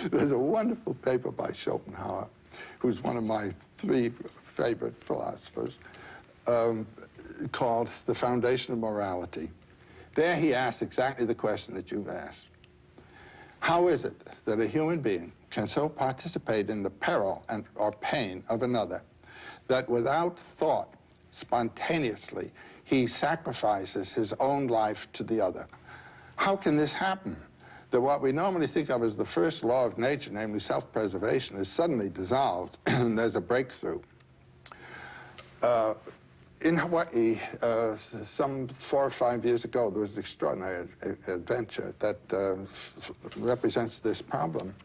There's a wonderful paper by Schopenhauer, who's one of my 3 favorite philosophers, called The Foundation of Morality. There he asks exactly the question that you've asked. How is it that a human being can so participate in the peril or pain of another that without thought, spontaneously, he sacrifices his own life to the other? How can this happen? That what we normally think of as the first law of nature, namely self-preservation, is suddenly dissolved and there's a breakthrough. In Hawaii, some 4 or 5 years ago, there was an extraordinary adventure that represents this problem.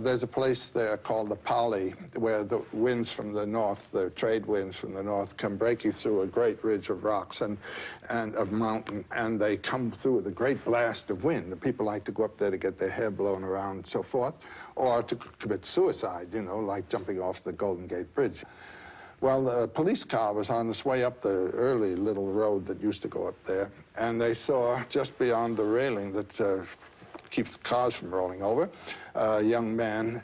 There's a place there called the Pali, where the winds from the north, the trade winds from the north, come breaking through a great ridge of rocks and of mountain, and they come through with a great blast of wind. The people like to go up there to get their hair blown around and so forth, or to commit suicide, you know, like jumping off the Golden Gate Bridge. Well, the police car was on its way up the early little road that used to go up there, and they saw just beyond the railing that keeps cars from rolling over, a young man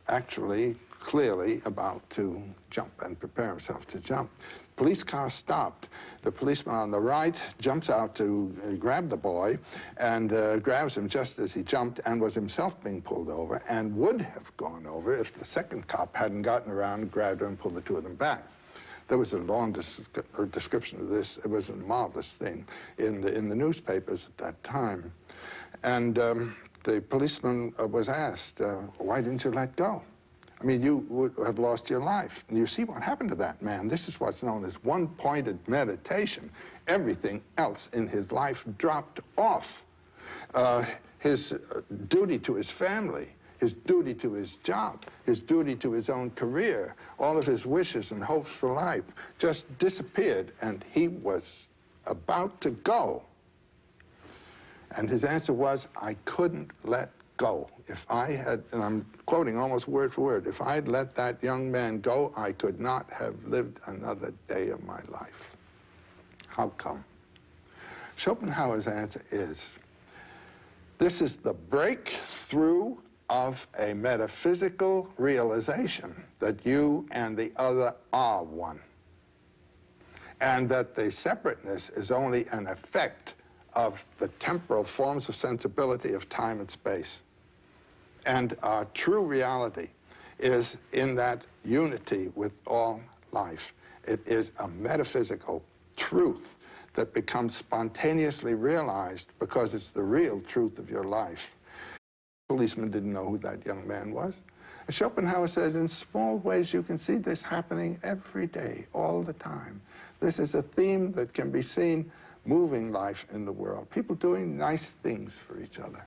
actually clearly about to jump and prepare himself to jump. Police car stopped. The policeman on the right jumps out to grab the boy and grabs him just as he jumped and was himself being pulled over and would have gone over if the second cop hadn't gotten around and grabbed him and pulled the 2 of them back. There was a long description of this. It was a marvelous thing in the newspapers at that time. And the policeman was asked, why didn't you let go? I mean, you would have lost your life. And you see what happened to that man. This is what's known as one-pointed meditation. Everything else in his life dropped off. His duty to his family, his duty to his job, his duty to his own career, all of his wishes and hopes for life just disappeared, and he was about to go. And his answer was, I couldn't let go. If I had, and I'm quoting almost word for word, if I had let that young man go, I could not have lived another day of my life. How come? Schopenhauer's answer is, this is the breakthrough of a metaphysical realization that you and the other are one, and that the separateness is only an effect of the temporal forms of sensibility of time and space. And our true reality is in that unity with all life. It is a metaphysical truth that becomes spontaneously realized because it's the real truth of your life. The policeman didn't know who that young man was. And Schopenhauer said, in small ways you can see this happening every day, all the time. This is a theme that can be seen moving life in the world. People doing nice things for each other.